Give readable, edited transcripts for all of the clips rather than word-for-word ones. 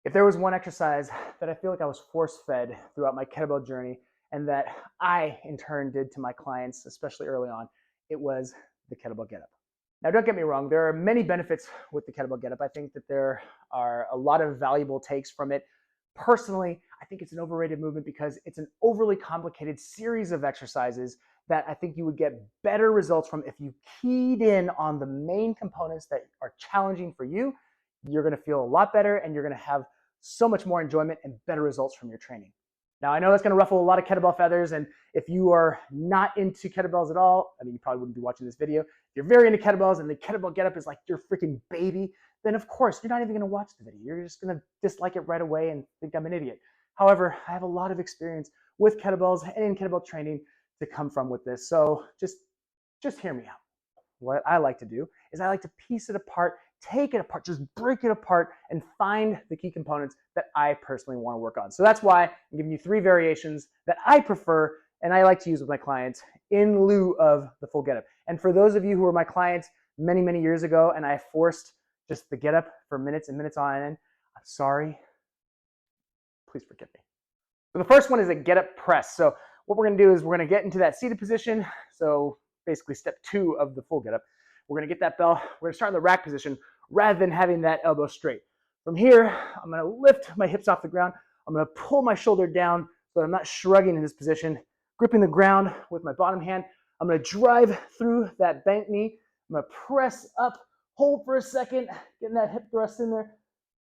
If there was one exercise that I feel like I was force-fed throughout my kettlebell journey and that I, in turn, did to my clients, especially early on, it was the kettlebell get-up. Now, don't get me wrong, there are many benefits with the kettlebell get-up. I think that there are a lot of valuable takes from it. Personally, I think it's an overrated movement because it's an overly complicated series of exercises that I think you would get better results from if you keyed in on the main components that are challenging for you. You're going to feel a lot better and you're going to have so much more enjoyment and better results from your training. Now, I know that's going to ruffle a lot of kettlebell feathers, and if you are not into kettlebells at all, I mean, you probably wouldn't be watching this video. If you're very into kettlebells and the kettlebell getup is like your freaking baby, then of course, you're not even going to watch the video. You're just going to dislike it right away and think I'm an idiot. However, I have a lot of experience with kettlebells and in kettlebell training to come from with this, so just hear me out. What I like to do is I like to piece it apart, take it apart, just break it apart and find the key components that I personally want to work on. So that's why I'm giving you 3 variations that I prefer and I like to use with my clients in lieu of the full getup. And for those of you who were my clients many, many years ago and I forced just the getup for minutes and minutes on end, I'm sorry. Please forgive me. So the first one is a getup press. So what we're going to do is we're going to get into that seated position. So basically step 2 of the full getup. We're going to get that bell. We're going to start in the rack position rather than having that elbow straight. From here, I'm going to lift my hips off the ground. I'm going to pull my shoulder down so that I'm not shrugging in this position, gripping the ground with my bottom hand. I'm going to drive through that bent knee. I'm going to press up, hold for a second, getting that hip thrust in there,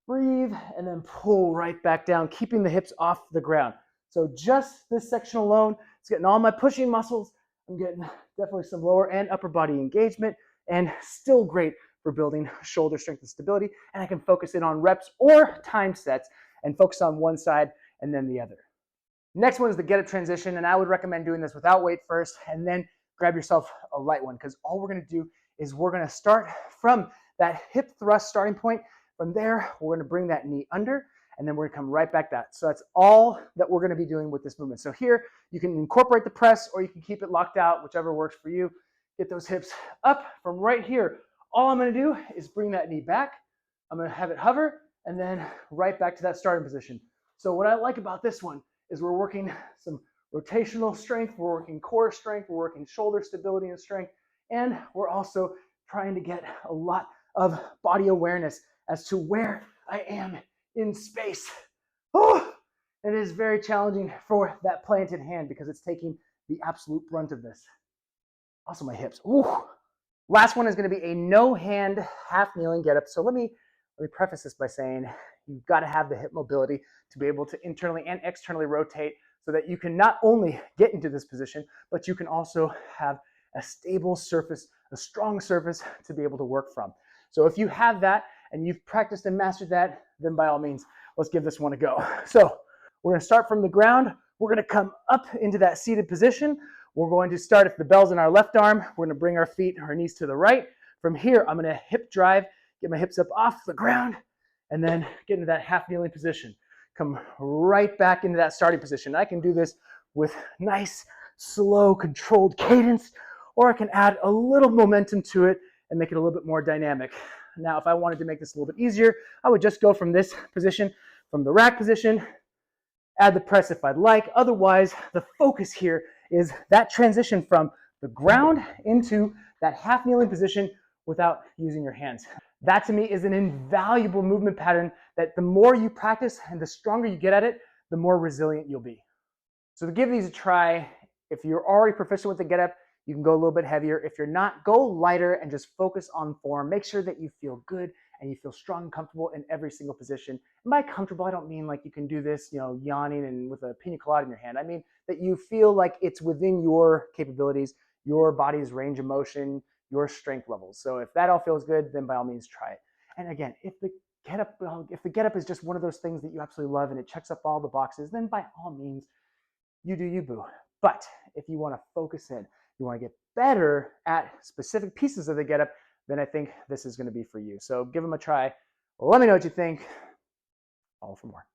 breathe, and then pull right back down, keeping the hips off the ground. So just this section alone, it's getting all my pushing muscles. I'm getting definitely some lower and upper body engagement and still great for building shoulder strength and stability. And I can focus in on reps or time sets and focus on one side and then the other. Next one is the getup transition. And I would recommend doing this without weight first and then grab yourself a light one because all we're going to do is we're going to start from that hip thrust starting point. From there, we're going to bring that knee under and then we're going to come right back down. So that's all that we're going to be doing with this movement. So here, you can incorporate the press or you can keep it locked out, whichever works for you. Get those hips up from right here. All I'm going to do is bring that knee back. I'm going to have it hover and then right back to that starting position. So what I like about this one is we're working some rotational strength, we're working core strength, we're working shoulder stability and strength, and we're also trying to get a lot of body awareness as to where I am in space. Oh, it is very challenging for that planted hand because it's taking the absolute brunt of this. Also my hips. Ooh. Last one is going to be a no hand half kneeling getup. So let me preface this by saying you've got to have the hip mobility to be able to internally and externally rotate so that you can not only get into this position, but you can also have a stable surface, a strong surface to be able to work from. So if you have that and you've practiced and mastered that, then by all means, let's give this one a go. So we're going to start from the ground. We're going to come up into that seated position. We're going to start if the bell's in our left arm. We're going to bring our feet, our knees to the right. From here, I'm going to hip drive, get my hips up off the ground, and then get into that half kneeling position. Come right back into that starting position. I can do this with nice, slow, controlled cadence, or I can add a little momentum to it and make it a little bit more dynamic. Now, if I wanted to make this a little bit easier, I would just go from this position, from the rack position, add the press if I'd like. Otherwise, the focus here is that transition from the ground into that half kneeling position without using your hands. That to me is an invaluable movement pattern that the more you practice and the stronger you get at it, the more resilient you'll be. So to give these a try, if you're already proficient with the getup, you can go a little bit heavier. If you're not, go lighter and just focus on form. Make sure that you feel good and you feel strong and comfortable in every single position. And by comfortable, I don't mean like you can do this, yawning and with a pina colada in your hand. I mean that you feel like it's within your capabilities, your body's range of motion, your strength levels. So if that all feels good, then by all means try it. And again, if the getup is just one of those things that you absolutely love and it checks up all the boxes, then by all means, you do you, boo. But if you want to focus in, you want to get better at specific pieces of the getup, then I think this is going to be for you. So give them a try. Let me know what you think. Follow for more.